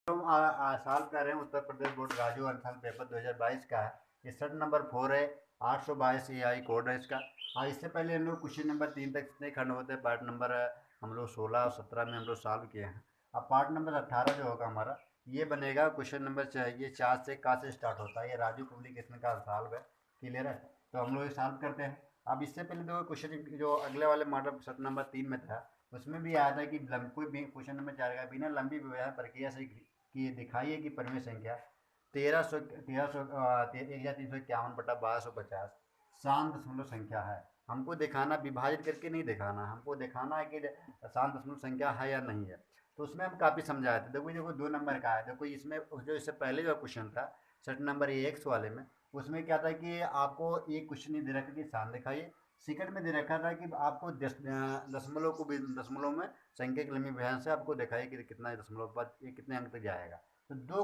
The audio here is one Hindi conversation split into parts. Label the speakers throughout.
Speaker 1: सॉल्व कर रहे हैं उत्तर प्रदेश बोर्ड राजू अंथल पेपर 2022 का है। ये सेट नंबर 4 है। 822 AI कोड है इसका। इससे पहले हम लोग क्वेश्चन नंबर 3 तक कितने खंड होते हैं पार्ट नंबर हम लोग 16 और 17 में हम लोग सॉल्व किए हैं। अब पार्ट नंबर 18 जो होगा हमारा ये बनेगा क्वेश्चन नंबर ये 4 से का से स्टार्ट होता है। ये राजू पब्लिकेशन का सॉल्व है। क्लियर है। तो हम लोग ये सॉल्व करते हैं। अब इससे पहले दो क्वेश्चन जो अगले वाले मॉडल सेट नंबर 3 में था उसमें भी आया था कि कोई भी क्वेश्चन नंबर 4 का बिना लंबी व्यवहार प्रक्रिया से कि दिखाइए कि परिमेय संख्या 1300 1300 1351/1250 शांत दशमलव संख्या है। हमको दिखाना विभाजित करके नहीं दिखाना, हमको दिखाना है कि शांत दशमलव संख्या है या नहीं है। तो उसमें हम काफ़ी समझाए थे। देखो देखो 2 नंबर का है। देखो इसमें जो इससे पहले जो क्वेश्चन था सेट नंबर एक्स वाले में उसमें क्या था कि आपको एक क्वेश्चन नहीं दे रखा कि शांत दिखाइए। सेकंड में दे रखा था कि आपको दशमलव को दशमलव में संख्या के लंबी व्यवधान से आपको दिखाइए कि कितना दशमलव पर ये कितने अंक तक जाएगा। तो दो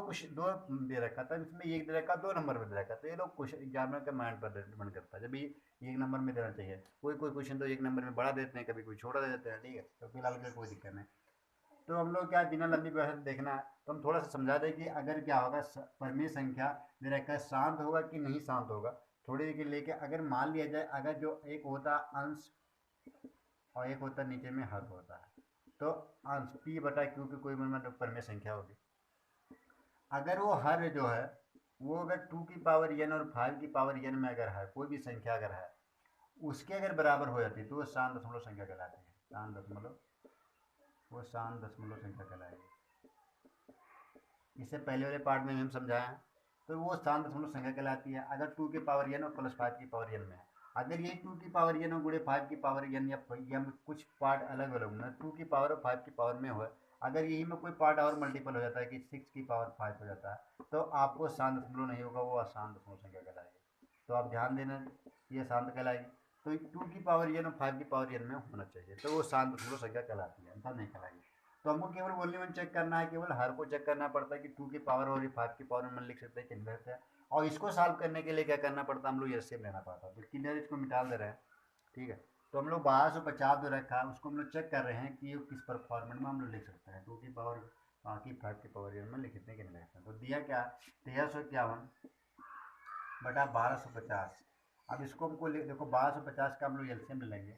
Speaker 1: दे रखा था इसमें, एक दे रखा 2 नंबर में दे रखा। तो ये लोग क्वेश्चन एग्जामिनर के माइंड पर डिपेंड करता है। जब भी 1 नंबर में देना चाहिए, कोई कोई क्वेश्चन तो 1 नंबर में बड़ा देते हैं, कभी कोई छोटा दे देते हैं। ठीक है, तो फिलहाल कोई दिक्कत नहीं। तो हम लोग क्या बिना लंबी बहस देखना है तो हम थोड़ा सा समझा दें कि अगर क्या होगा परिमेय संख्या में रहकर शांत होगा कि नहीं शांत होगा। थोड़ी देर के लेके अगर मान लिया जाए अगर जो एक होता अंश और एक होता नीचे में हर होता है तो अंश पी बटा क्यू की कोई मतलब परिमेय संख्या होगी। अगर वो हर जो है वो अगर 2 की पावर n और 5 की पावर n में अगर है कोई भी संख्या अगर है उसके अगर बराबर हो जाती है तो वो शांत दशमलव संख्या कहलाती है। शांत दशमलव वो शांत दशमलव संख्या कहलाएगी। इससे पहले वाले पार्ट में हम समझाया है। तो वो शांत दशमलव संख्या कहलाती है अगर 2 की पावर n और प्लस 5 की पावर n में है। अगर ये 2 की पावर n और गुणे 5 की पावर n या कुछ पार्ट अलग अलग ना 2 की पावर और 5 की पावर में हो, अगर यही में कोई पार्ट और मल्टीपल हो जाता है कि 6 की पावर 5 हो जाता है तो आपको शांत दशमलव नहीं होगा, वो अशांत दशमलव संख्या कहलाएगी। तो आप ध्यान देना ये शांत कहलाएगी। तो 2 की पावर n और 5 की पावर n में होना चाहिए तो वो शांत दशमलव संख्या कहलाती है, ऐसा नहीं कहलाएगी। तो हमको केवल वॉल्यूम में चेक करना है, केवल हर को चेक करना पड़ता है कि 2 की पावर और 5 की पावर में लिख सकते हैं कि इन्वर्स है। और इसको सॉल्व करने के लिए क्या करना पड़ता है, हम लोग एलसीएम लेना पड़ता है। तो क्लियर, इसको मिटा दे रहे हैं। ठीक है, तो हम लोग 1250 जो रखा है उसको हम लोग चेक कर रहे हैं कि किस पर फॉर्मेट में हम लोग लिख सकते हैं। 2 की पावर बाकी 5 की पावर में लिख सकते हैं कि नहीं लिख सकते हैं। तो दिया क्या 1351/1250। अब इसको हमको देखो 1250 का हम लोग एलसीएम लेंगे।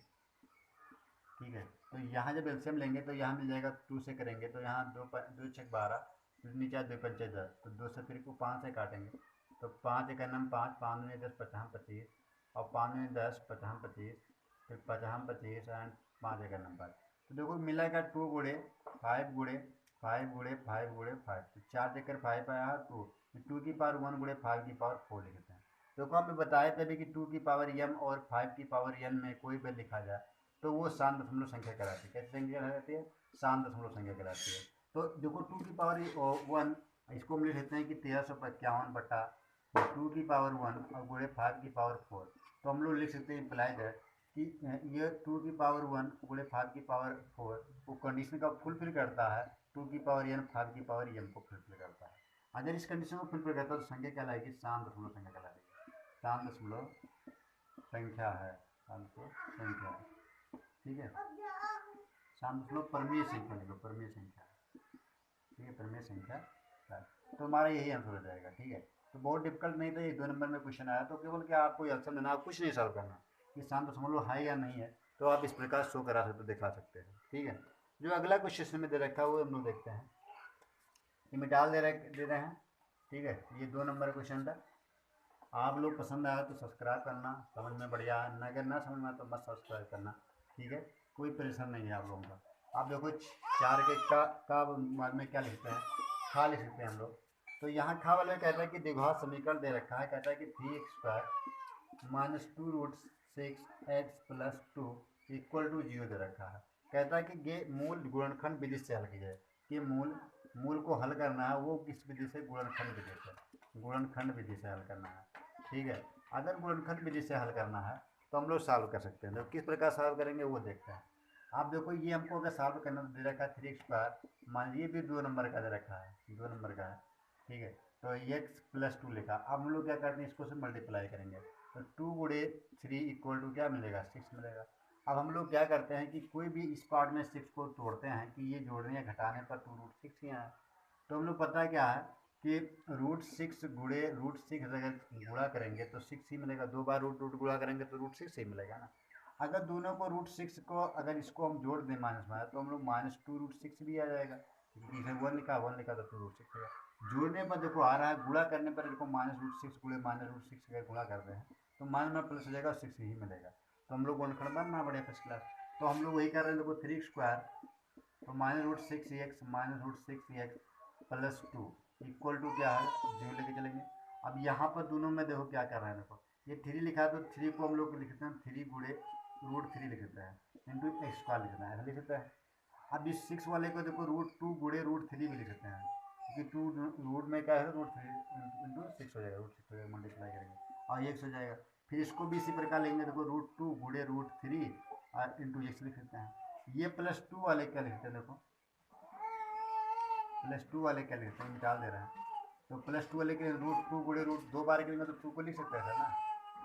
Speaker 1: ठीक है, तो यहाँ जब एलसीएम लेंगे तो यहाँ मिल जाएगा 2 से करेंगे तो यहाँ 2 छक 12, नीचे 2 पंचे 10, तो 2 से फिर को 5 से काटेंगे तो 5 एक नम 5, 5 में 10 50 25 और 5 में 10 50 25 फिर 50 25 एंड 5 एक नम 5। तो देखो मिलेगा 2 गुड़े 5 गुड़े 5 गुड़े 5 गुड़े 5, तो 4 देकर 5 आया 2, 2 की पावर 1 गुड़े 5 की पावर 4 लिखते हैं। देखो हमें बताया तभी कि 2 की पावर m और 5 की पावर n में कोई भी लिखा जाए तो वो शांत दशमलव संख्या कहलाती है। कैसी संख्या कहलाती है? शांत दशमलव संख्या कहलाती है। तो देखो 2 की पावर 1 इसको हम लिख लेते हैं कि 1351/2 की पावर 1 और गुणे 5 की पावर 4। तो हम लोग लिख सकते हैं इम्प्लाइड है कि ये 2 की पावर 1 गुणे 5 की पावर 4 वो कंडीशन का फुलफिल करता है। 2 की पावर n 5 की पावर m को फुलफिल करता है। अगर इस कंडीशन को फुलफिल करता है तो संख्या कहलाएगी शांत दशमलव संख्या कहलाएगी। शांत दशमलव संख्या है, शांत संख्या है। ठीक है, शांत दशमलव परिमेय संख्या लिखो, परिमेय संख्या। ठीक है, परिमेय संख्या तो हमारा यही आंसर हो जाएगा। ठीक है, तो बहुत डिफिकल्ट नहीं था। 1 2 नंबर में क्वेश्चन आया तो केवल क्या आपको आंसर देना, आप कुछ नहीं सॉल्व करना कि शांत दशमलव है या नहीं है। तो आप इस प्रकार शो करा सकते, दिखा सकते हैं। ठीक है, जो अगला क्वेश्चन में दे रखा है वो हम लोग देखते हैं। ये मिटाल दे रहे हैं। ठीक है, ये 2 नंबर क्वेश्चन था। आप लोग पसंद आया तो सब्सक्राइब करना, समझ में बढ़िया न करना, समझ में तो बस सब्सक्राइब करना। ठीक है, कोई परेशान नहीं है आप लोगों का। आप देखो 4 के का बाद में क्या लिखते हैं, खा लिख सकते हैं हम लोग। तो यहाँ खा वाले में कहता है कि द्विघात समीकरण दे रखा है। कहता है कि 3x² minus 2√6x+2 equal to 0 दे रखा है। कहता है कि ये मूल गुणनखंड विधि से हल की जाए। कि मूल को हल करना है वो किस विधि से, गुणनखंड विधि से, गुणनखंड विधि से हल करना है। ठीक है, अगर गुणनखंड विधि से हल करना है तो हम लोग सॉल्व कर सकते हैं। तो किस प्रकार सॉल्व करेंगे वो देखते हैं। आप देखो ये हमको अगर सॉल्व करना तो दे रखा है 3x², मान लीजिए भी 2 नंबर का दे रखा है, 2 नंबर का है। ठीक है, तो x+2 लिखा। अब हम लोग क्या करते हैं, इसको से मल्टीप्लाई करेंगे तो 2 गुणे 3 इक्वल टू क्या मिलेगा, 6 मिलेगा। अब हम लोग क्या करते हैं कि कोई भी इस पार्ट में 6 को तोड़ते हैं कि ये जोड़ने या घटाने पर 2√6 ही आए। तो हम लोग पता है क्या है कि √6 गुणे √6 अगर गुणा करेंगे तो 6 ही मिलेगा, 2 बार रूट रूट गुणा करेंगे तो √6 ही मिलेगा ना। अगर दोनों को √6 को अगर इसको हम जोड़ दें माइनस में तो हम लोग -2√6 भी आ जाएगा, क्योंकि इसमें 1 लिखा तो 2√6 होगा। जोड़ने पर देखो आ रहा है, गुणा करने पर देखो -√6 गुणे -√6 अगर गुणा कर रहे हैं तो मान में प्लस हो जाएगा, 6 ही मिलेगा। तो हम लोग गुणनखंड बनना बढ़िया फर्स्ट क्लास। तो हम लोग वही कर रहे हैं, देखो 3 स्क्वायर तो -√6x -√6x plus 2 equal to क्या है 0 लेके चलेंगे। अब यहाँ पर दोनों में देखो क्या कर रहे हैं, देखो ये 3 लिखा है तो 3 को हम लोग लिखते हैं 3 गुणे √3 लिख देते हैं इंटू x² लिखना है, ऐसा लिख देते हैं। अब इस 6 वाले को देखो √2 गुणे √3 भी लिख देते हैं, क्योंकि 2 रूट में क्या है √3 इंटू 6 हो जाएगा, √6 हो जाएगा, मल्टीप्लाई करेंगे और x हो जाएगा। फिर इसको भी इसी प्रकार लिखेंगे, देखो √2 गुणे √3 और इंटू x लिख देते हैं। ये +2 वाले क्या लिखते हैं, देखो +2 वाले क्या लिखते हैं, निकाल दे रहे हैं। तो +2 वाले के √2 गुणे √2 बार करेंगे तो 2 को लिख सकते हैं ना।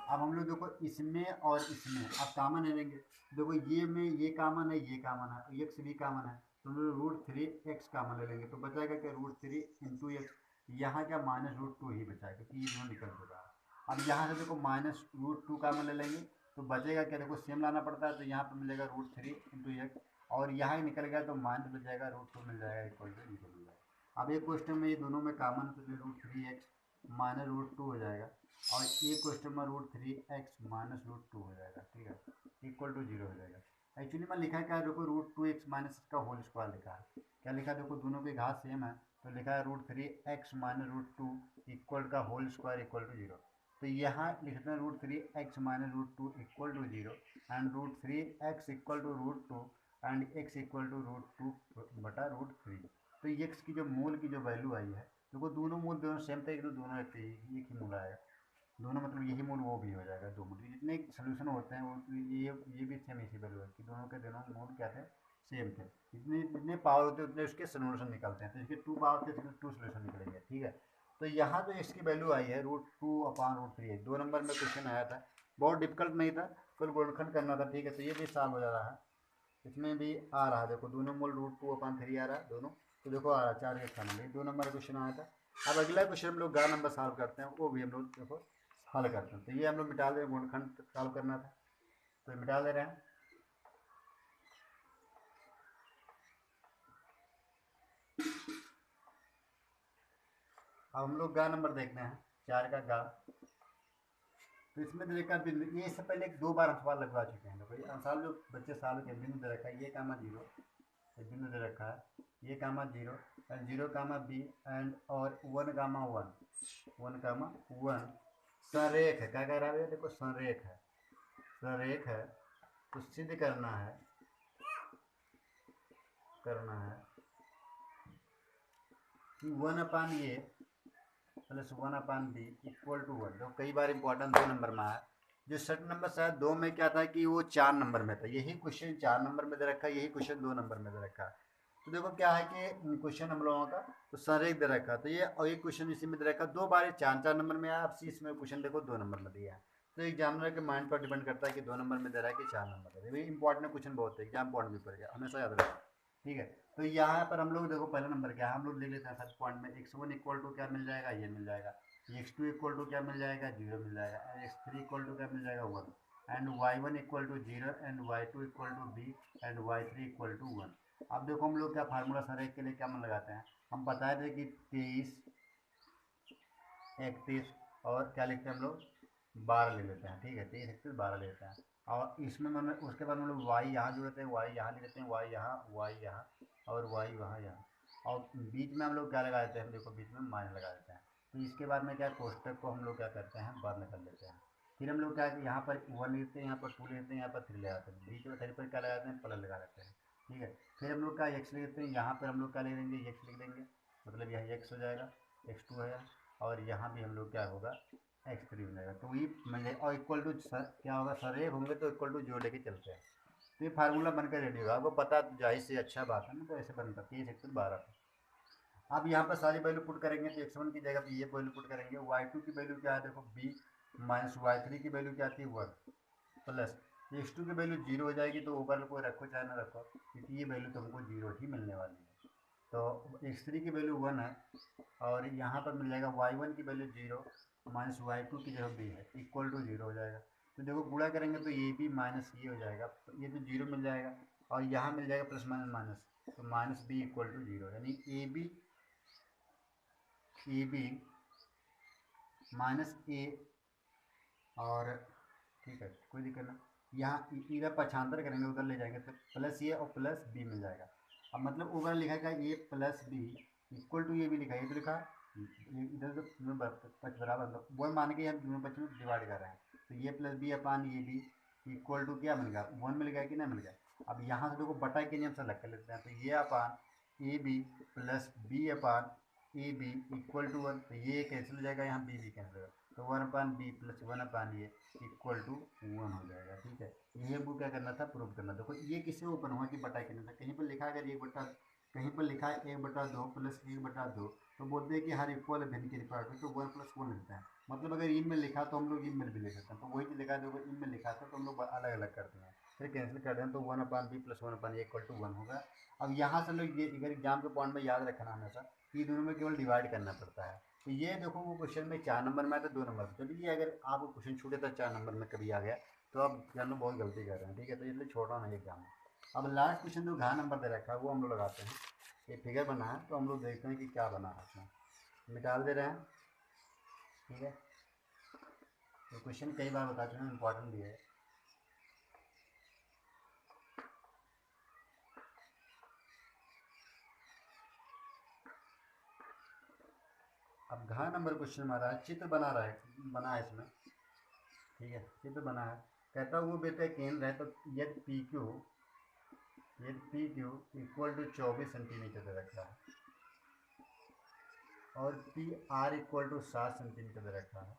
Speaker 1: अब हम लोग देखो इसमें और इसमें अब कामन ले लेंगे, देखो ये में ये कामन है, ये कामन है, x भी कामन है, तो हम लोग √3x कामन ले लेंगे तो बचाएगा क्या √3 इंटू एक्स। यहाँ क्या -√2 ही बचाएगा क्योंकि ये दोनों निकल चुका है। अब यहाँ से देखो -√2 कामन ले लेंगे तो बचेगा क्या, देखो सेम लाना पड़ता है, तो यहाँ पर मिलेगा √3 इंटू एक्स और यहाँ ही निकल गया तो माइनस बच जाएगा, √2 मिल जाएगा इक्वल टू 0 मिल जाएगा। अब एक क्वेश्चन में ये दोनों में कामन तो √3x -√2 हो जाएगा और एक क्वेश्चन में √3x -√2 हो जाएगा, ठीक है, इक्वल टू 0 हो जाएगा। एक्चुअली में लिखा क्या है, देखो √2x माइनस का होल स्क्वायर लिखा है, क्या लिखा है देखो दोनों के घात सेम है तो लिखा है √3x -√2 इक्वल का होल स्क्वायर इक्वल टू 0। तो यहाँ लिखते हैं √3x -√2 equal to 0 and √3x equal to √2 and x equal to √2 बटा √3। तो x की जो मूल की जो वैल्यू आई है, देखो दोनों मूल दोनों सेम थे, दोनों एक ही मूल आएगा, दोनों मतलब यही मूल वो भी हो जाएगा, दो मूल जितने सोल्यूशन होते हैं वो ये भी सेम इसी वैल्यू है कि दोनों के दोनों मूल क्या थे, सेम थे। जितने जितने पावर होते हैं उतने उसके सोल्यूशन निकलते हैं, तो इसके 2 पावर के 2 सोल्यूशन निकलेंगे, ठीक है। तो यहाँ जो इसकी वैल्यू आई है √2/√3 2 नंबर में क्वेश्चन आया था, बहुत डिफिकल्ट नहीं था, कुल गुणनखंड करना था, ठीक है। तो ये भी सॉल्व हो जा रहा है, इसमें भी आ रहा है, देखो दोनों मूल √2/3 आ रहा है दोनों, तो देखो आ रहा है 4 के स्थान में 2 नंबर क्वेश्चन आया था। अब अगला क्वेश्चन हम लोग 11 नंबर सॉल्व करते हैं, वो भी हम लोग देखो हल करते हैं। तो ये हम लोग मिटा दे रहे हैं, गुणनखंड सॉल्व करना था तो मिटा दे रहे हैं। अब हम लोग गा नंबर देखते हैं 4 का गा। तो इसमें तो देखा ये इससे पहले 2 बार सवाल लगवा चुके हैं, देखो ये सवाल जो बच्चे साल के बिंदु दे रखा है, ये कामा 0 बिंदु दे रखा है, ये कामा 0 एंड 0 कामा b एंड और 1 कामा 1 संरेख है, क्या कह रहा है, देखो संरेख है, संरेख है तो सिद्ध करना है कि 1/a plus 1/b equal to 1। तो कई बार इंपॉर्टेंट 2 नंबर में आया, जो 60 नंबर शायद 2 में क्या था कि वो 4 नंबर में था, यही क्वेश्चन 4 नंबर में दे रखा है, यही क्वेश्चन 2 नंबर में दे रखा है। तो देखो क्या है कि क्वेश्चन हम लोगों का तो संरेख दे रखा है, तो ये और एक क्वेश्चन इसी में दे रखा है, 2 बार 4 नंबर में आया, अब इसमें क्वेश्चन देखो 2 नंबर में दिया है। तो एग्जामिनर के माइंड पर डिपेंड करता है कि 2 नंबर में दे रहा है कि 4 नंबर है, ये इंपॉर्टेंट क्वेश्चन बहुत है, एग्जाम पॉइंट भी पड़ गया, हमेशा याद रखना, ठीक है। तो यहाँ पर हम लोग देखो पहला नंबर क्या है, हम लोग ले लेते हैं फर्स्ट पॉइंट में x1 इक्वल टू क्या मिल जाएगा, ये मिल जाएगा, x2 इक्वल टू क्या मिल जाएगा, 0 मिल जाएगा, x3 इक्वल टू क्या मिल जाएगा 1 and y1 equal to 0 and y2 equal to b and y3 equal to 1। अब देखो हम लोग क्या फार्मूला संरेख के लिए क्या मन लगाते हैं, हम बताए थे कि 23 31 और क्या लिखते हैं हम लोग 12 ले लेते हैं, ठीक है, 23 31 12 ले लेते हैं और इसमें मतलब उसके बाद हम लोग y यहाँ जोड़ते हैं, y यहाँ लिखते हैं, y यहाँ और y वहाँ यहाँ, और बीच में हम लोग क्या लगा देते हैं, देखो बीच में माइनस लगा देते हैं। तो इसके बाद में क्या कोष्टक को हम लोग क्या करते हैं बंद कर लेते हैं। फिर हम लोग क्या यहाँ पर 1 लेते हैं, यहाँ पर 2 लेते हैं, यहाँ पर 3 लगाते हैं, बीच में 3 पर क्या लगाते हैं प्लस लगा लेते हैं, ठीक है। फिर हम लोग क्या x लेते हैं, यहाँ पर हम लोग क्या ले लेंगे x लिख देंगे, मतलब यह x हो जाएगा, x2 है और यहाँ भी हम लोग क्या होगा x3 हो जाएगा। तो ये मतलब और इक्वल टू क्या होगा, संरेख होंगे तो इक्वल टू जोड़ लेके चलते हैं। तो ये फार्मूला बनकर रेडी होगा, आपको पता जाहिर से अच्छा बात है ना, तो ऐसे बनता 23 31 12। अब यहाँ पर सारी वैल्यू पुट करेंगे तो x1 की जगह पे ये वैल्यू पुट करेंगे, y2 की वैल्यू क्या है देखो b माइनस y3 की वैल्यू क्या थी 1 प्लस x2 की वैल्यू 0 हो जाएगी, तो ऊपर कोई रखो चाहे ना रखो क्योंकि ये वैल्यू तो हमको 0 ही मिलने वाली है, तो x3 की वैल्यू 1 है और यहाँ पर मिल जाएगा y1 की वैल्यू 0 माइनस y2 की जगह b है इक्वल टू 0 हो जाएगा। तो देखो गुणा करेंगे तो ये भी माइनस ये हो जाएगा, तो ये तो 0 मिल जाएगा और यहाँ मिल जाएगा प्लस माइनस माइनस, तो माइनस बी इक्वल टू 0, यानी ए बी माइनस ए और ठीक है कोई दिक्कत नहीं, यहाँ इधर पक्षांतर करेंगे उधर ले जाएंगे तो प्लस ए और प्लस बी मिल जाएगा। अब मतलब ऊपर लिखा है ए प्लस बी इक्वल टू ये भी लिखा है, ये तो लिखा इधर तो पक्ष बराबर वो मान के हम दोनों पक्ष में डिवाइड कर रहे हैं, तो ये प्लस बी अपान ये बी इक्वल टू क्या मिल गया 1 मिल गया कि नहीं मिल गया। अब यहाँ से देखो बटा के नियम से अलग कर लेते हैं, तो ये upon A B plus B upon A B equal to 1, तो ये कैंसिल हो जाएगा, यहाँ बी भी कैंसिल होगा, तो 1 अपान बी प्लस 1 अपान ये इक्वल टू 1 हो जाएगा। ठीक है, ये हमको क्या करना था, प्रूव करना। देखो ये किससे ओपन हुआ कि बटा के था, कहीं पर लिखा है अगर एक बटा, कहीं पर लिखा है 1/2 प्लस 1/2, तो बोलते हैं कि हर इक्वल है भिन्न के रिक्वायर्ड, तो 1 + 1 लिखते हैं। मतलब अगर इन में लिखा तो हम लोग इन में भी लिख सकते हैं, तो वही चीज़ लिखा है, देखो इन में लिखा था तो हम लोग अलग अलग करते हैं, फिर कैंसिल कर दें तो 1 upon B plus 1 upon A equal to 1 होगा। अब यहाँ से लोग ये अगर एग्जाम के पॉइंट में याद रखना हमेशा कि दोनों में केवल डिवाइड करना पड़ता है। तो ये देखो वो क्वेश्चन में 4 नंबर में आया था 2 नंबर में, चलिए अगर आपको क्वेश्चन छूटे था 4 नंबर में कभी आ गया तो आप जान लो बहुत गलती कर रहे हैं। ठीक है, तो इसलिए छोड़ा नहीं एग्जाम में। अब लास्ट क्वेश्चन जो घा नंबर दे रखा है वो हम लोग लगाते हैं, ये फिगर बना है तो हम लोग देखते हैं कि क्या बना है इसमें, मिटा दे रहे हैं। ठीक है, तो क्वेश्चन कई बार बता चुके हैं, इंपॉर्टेंट भी है। अब घा नंबर क्वेश्चन हमारा है, चित्र बना है इसमें। ठीक है, चित्र बना है, कहता है वो बेटा केंद्र है, तो यदि P Q equal to 24 centimetre दे रखा है और P R equal to 7 centimetre दे रखा है,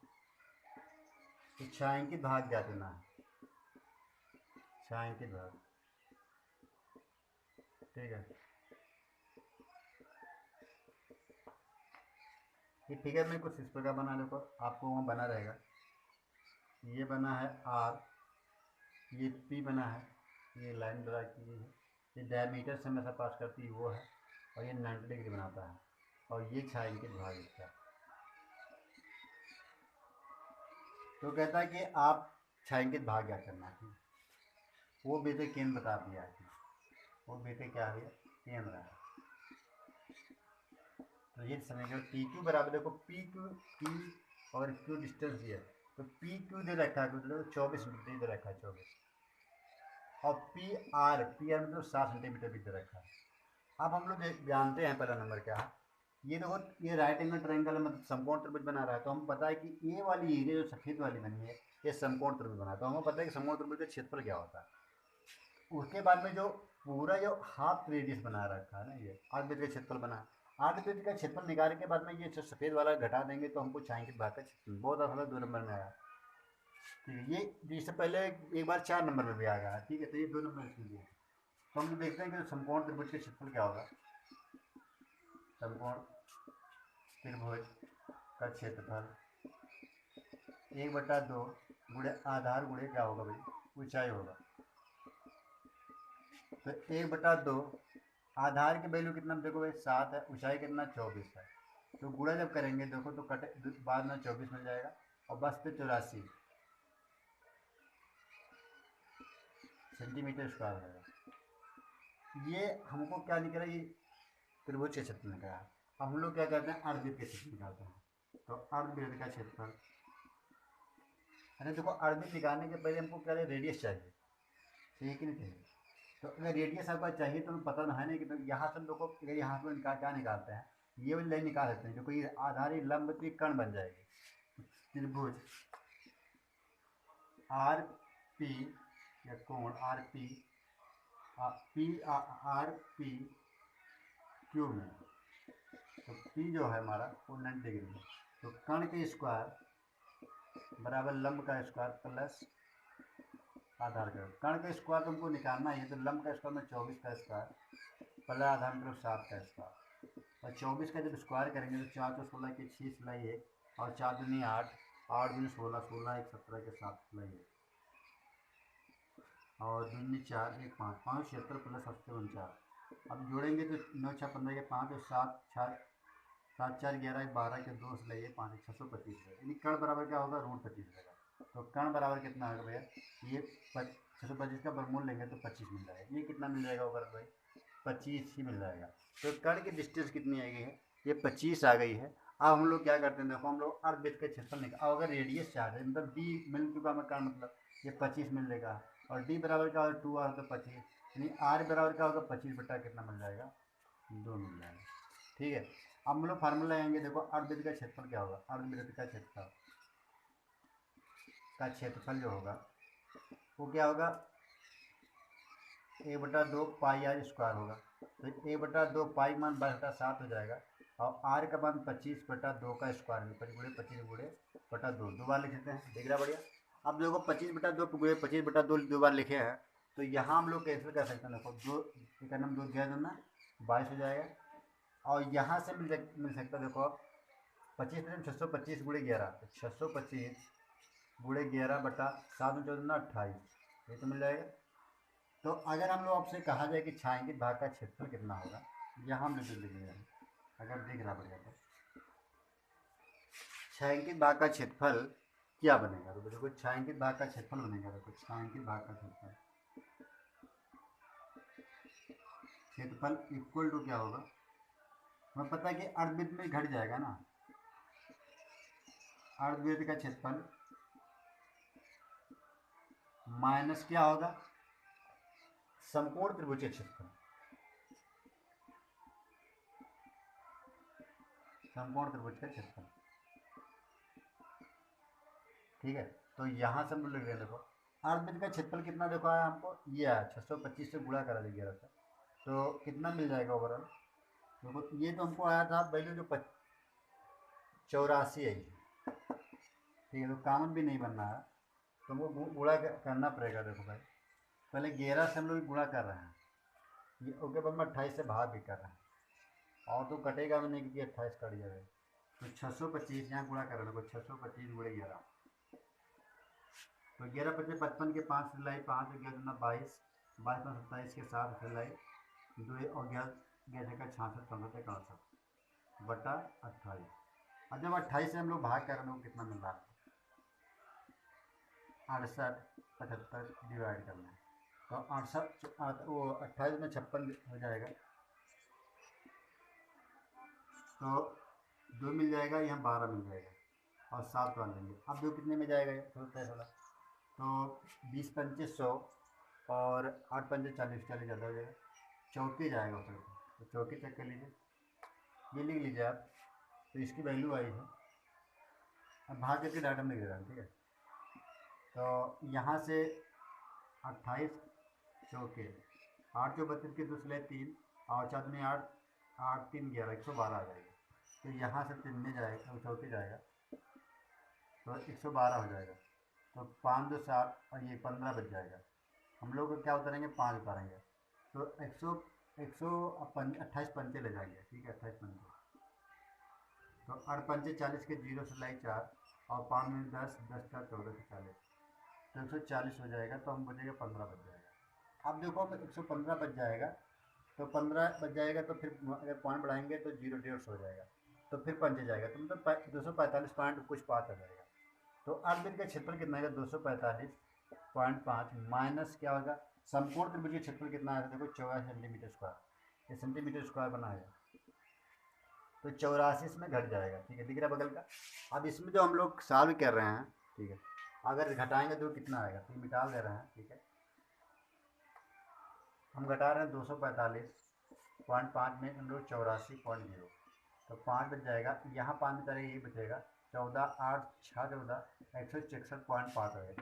Speaker 1: तो छायांकित भाग क्या देना है, छायांकित भाग। ठीक है, ये फिगर में कुछ इस प्रकार बना, देखो आपको वहाँ बना रहेगा, ये बना है आर, ये पी बना है, ये लाइन ड्रा की गई है, ये डायमीटर से हमेशा पास करती है वो है, और ये 90 डिग्री बनाता है, और ये छायांकित भाग इसका। तो कहता है कि आप छायांकित भाग क्या करना है, वो बेटे केंद्र बता दिया है, वो बेटे क्या है केंद्र है। तो ये समीकरण पी क्यू बराबर, देखो पी और क्यू डिस्टेंस दिया है, तो पी क्यू दे रखा है मतलब 24 मीटर दे रखा है 24, और पी आर मतलब 7 सेंटीमीटर भी दे रखा है। अब हम लोग जानते हैं पहला नंबर क्या है, ये देखो ये राइट एंगल ट्रायंगल मतलब समकोण त्रिभुज बना रहा है, तो हम पता है कि ए वाली एरिया जो सफेद वाली बनी है ये समकोण त्रिभुज बना है, तो हमें पता है कि समकोण त्रिभुज का क्षेत्रफल क्या होता है। उसके बाद में जो पूरा जो हाफ रेडियस बना रखा है ना, ये आर्क का क्षेत्रफल बना है, आर्क का क्षेत्रफल निकालने के बाद में ये सफेद वाला घटा देंगे तो हमको छायांकित भाग का क्षेत्रफल बहुत आसान 2 नंबर में आया। ठीक है, ये इससे पहले एक बार 4 नंबर में भी आ गया। ठीक है, तो ये 2 नंबर इसमें दिए, तो हम देखते हैं कि समकोण त्रिभुज का क्षेत्रफल क्या होगा, समकोण त्रिभुज का क्षेत्रफल 1/2 गुणे आधार गुणे क्या होगा भाई, ऊंचाई होगा, तो 1/2 आधार की वैल्यू कितना देखो भाई 7 है, ऊंचाई कितना 24 है, तो गुणा जब करेंगे देखो तो कटे बाद में 24 मिल जाएगा और बस पे 84 सेंटीमीटर स्क्वायर होगा। ये हमको क्या निकला, ये त्रिभुज के क्षेत्र निकला। अब हम लोग क्या करते हैं, अर्धवृत्त के क्षेत्र निकालते हैं, तो अर्धवृत्त का क्षेत्रफल, अरे देखो अर्धवृत्त निकालने के पहले हमको क्या रेडियस चाहिए, चाहिए कि नहीं चाहिए, तो अगर रेडियस आपका चाहिए तो हमें पता ना है नहीं कि तो यहाँ से लोग अगर यहाँ से क्या निकालते हैं, ये वाली लाइन निकाल सकते हैं, जो कोई आधारी लंब की कर्ण बन जाएगी, त्रिभुज आर पी या कोण R P R P Q में, तो पी जो है हमारा वो 90 डिग्री है, तो कर्ण के स्क्वायर बराबर लंब का स्क्वायर प्लस आधार का, कर्ण का स्क्वायर तुमको निकालना है, तो लंब का स्क्वायर में 24 का स्क्वायर प्लस आधार मतलब 7 का स्क्वायर, और 24 का जब स्क्वायर करेंगे तो 4 तो 16 के 6 सिलाई 1 और 4 दूनी 8 8 दूनी 16 16 1 17 के 7 सिलाई 1 और दूनी 4 1 5 5 76 प्लस 8 49, अब जोड़ेंगे तो 9 6 15 के 5 और 7 6 7 4 11 12 के 2 से लगे 5 625 है, यानी कर्ण बराबर क्या होगा √25 रहेगा। तो कर्ण बराबर कितना होगा भैया, ये 625 का वर्गमूल लेंगे तो 25 मिल जाएगा। ये कितना मिल जाएगा भरत भाई, 25 ही मिल जाएगा। तो कर्ण की डिस्टेंस कितनी आ गई है, ये 25 आ गई है। अब हम लोग क्या करते हैं, देखो हम लोग अर्धवृत्त का क्षेत्रफल निकाल, अगर रेडियस चार्ज है मतलब डी मिल चुका हमें कर्ण, मतलब ये 25 मिल जाएगा। और डी बराबर क्या होगा 2 आर तो 25, यानी आर बराबर क्या होगा 25 बटा कितना मिल जाएगा 2 मिल जाएगा। ठीक है, अब हम लोग फार्मूला लगाएंगे। देखो अर्धवृत्त का क्षेत्रफल क्या होगा, अर्धवृत्त का क्षेत्रफल जो होगा वो क्या होगा 1/2 पाई आर स्क्वायर होगा। तो 1/2 पाई मान 22/7 हो जाएगा, और आर का मान 25/2 का स्क्वायर है, 25/2 दो बार लिख देते हैं, दिख रहा बढ़िया। अब देखो 25/2 गुणे 25/2 दो बार लिखे हैं, तो यहाँ हम लोग कैंसिल कर सकते हैं। देखो 2 एक नंबर 2 गया ना 22 हो जाएगा, और यहाँ से मिल सकता है। देखो 25 में 625 गुणे 11, तो 625 गुणे 11/7 में 14 28, ये तो मिल जाएगा। तो अगर हम लोग आपसे कहा जाए कि छायांकित भाग का क्षेत्रफल कितना होगा, यहाँ हम लिख लेंगे, अगर दिख रहा बढ़िया तो छायांकित भाग का क्षेत्रफल क्या बनेगा। तो देखो छायांकित भाग का क्षेत्रफल बनेगा, देखो छायांकित भाग का क्षेत्रफल इक्वल टू क्या होगा, हमें पता है कि अर्धवृत्त में घट जाएगा ना, अर्धवृत्त का क्षेत्रफल माइनस क्या होगा समकोण त्रिभुज का क्षेत्रफल, समकोण त्रिभुज का क्षेत्रफल। ठीक है, तो यहाँ से हम लोग लिख रहे हैं। देखो अर्धवृत्त का क्षेत्रफल कितना देखो आया हमको, ये आया 625 से गुणा करा दीजिएगा, तो कितना मिल जाएगा ओवरऑल। देखो ये तो हमको आया था वैल्यू जो 84 आई है। ठीक है, तो कॉमन भी नहीं बनना है, तो वो गुणा करना पड़ेगा। देखो भाई पहले 11 से हम लोग गुणा कर रहे हैं, ये उसके बाद में 28 से भाग भी कर रहे हैं, और तो कटेगा भी नहीं क्योंकि 28 कट जाएगा। तो 625 यहाँ गुणा कर रहे हैं, 625 गुणे 11, तो 11 25 55 के 5 से लाई 5 11 दूना 22, 22 में 27 के 7 से लाई 2 और 11 का 66 15 68 बटा 28। और जब 28 से हम लोग भाग कर रहे हैं कितना मिल रहा है 68 75 डिवाइड करना है, तो 68 वो 28 में 56 हो जाएगा, तो 2 मिल जाएगा, यहाँ 12 मिल जाएगा और 7 मान लेंगे। अब 2 कितने में जाएगा थोड़ा, तो 20 25 100 और 8 5 40 40 ज़्यादा हो जाएगा, 34 जाएगा उस तो 34 चेक कर लीजिए, ये लिख लीजिए आप। तो इसकी वैल्यू आई है, अब भाग करके डाटा में लिख रहा है। ठीक है, तो यहाँ से 28 34 8 जो 32 के 2 से 3 और 4 में 8 8 3 11 112 आ जाएगा। तो यहाँ से 3 में जाएगा 34 जाएगा, तो 112 हो जाएगा, तो 5 2 7 और ये 15 बच जाएगा। हम लोग क्या उतारेंगे 5 उतारेंगे, तो 28 पंचे ले जाएंगे। ठीक है, 28 पंचे, तो 8 पंचे 40 के 0 से लाई 4 और 5 में 10 10 का 14 से 40, तो 140 हो जाएगा, तो हम बचेगा 15 बच जाएगा। अब देखो हम 115 बच जाएगा, तो 15 बच जाएगा, तो फिर अगर पॉइंट बढ़ाएंगे तो 0 150 हो जाएगा, तो फिर पंचे जाएगा, तो मतलब 245 पॉइंट कुछ 5 आ जाएगा। तो अर्धवृत्त का क्षेत्रफल कितना है 245.5 माइनस क्या होगा समकोण त्रिभुज का क्षेत्रफल कितना है, देखो 84 सेंटीमीटर स्क्वायर, ये सेंटीमीटर स्क्वायर बनाएगा, तो 84 इसमें घट जाएगा। ठीक है, दिख रहा है बगल का। अब इसमें जो हम लोग सॉल्व कर रहे हैं, ठीक है, अगर घटाएंगे तो कितना आएगा, तो मिटा दे रहे हैं। ठीक है, हम घटा रहे हैं 245.5 में हम लोग 84.0, तो 5 बच जाएगा, यहाँ 5 में यही बचेगा 14 8 6 14 166.5 है,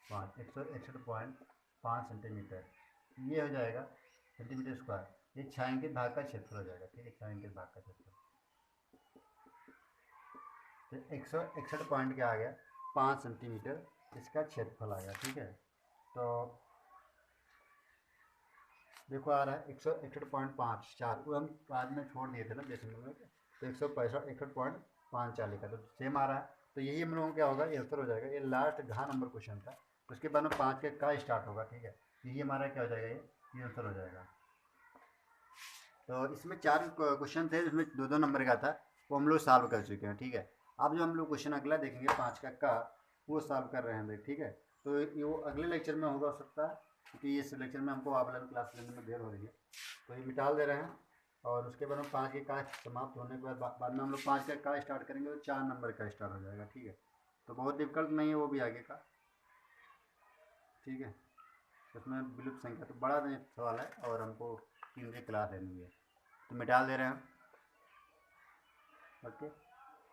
Speaker 1: 161.5 सेंटीमीटर, ये हो जाएगा सेंटीमीटर स्क्वायर। ये छायांकित भाग का क्षेत्रफल हो जाएगा। ठीक है, छायांकित भाग का क्षेत्रफल तो 161 पॉइंट क्या आ गया 5 सेंटीमीटर इसका क्षेत्रफल आ गया। ठीक है, तो देखो आ रहा है 161.54, वो हम बाद में छोड़ दिए थे ना डेसिमल में, तो 161.54 लिखा, तो सेम आ रहा है। तो यही हम लोगों को क्या होगा ये आंसर हो जाएगा। ये लास्ट घा नंबर क्वेश्चन था, उसके बाद में 5 के का स्टार्ट होगा। ठीक है, यही हमारा क्या हो जाएगा, ये आंसर हो जाएगा। तो इसमें 4 क्वेश्चन थे, इसमें 2-2 नंबर का था, वो हम लोग सॉल्व कर चुके हैं, ठीक है। अब जो हम लोग क्वेश्चन अगला देखेंगे 5 का वो सॉल्व कर रहे हैं भाई, ठीक है। तो ये वो अगले लेक्चर में होगा हो सकता है, क्योंकि इस लेक्चर में हमको ऑफलाइन क्लास लेने में देर हो रही है, तो ये मिटाल दे रहे हैं। और उसके बाद हम 5 के का समाप्त होने के बाद में हम लोग 5 का स्टार्ट करेंगे, तो 4 नंबर का स्टार्ट हो जाएगा, ठीक है। तो बहुत डिफिकल्ट नहीं है वो भी आगे का, ठीक है। उसमें विलुप्त संख्या तो बड़ा नहीं सवाल है, और हमको 3 की क्लास लेनी है, तो मिटा दे रहे हैं, ओके।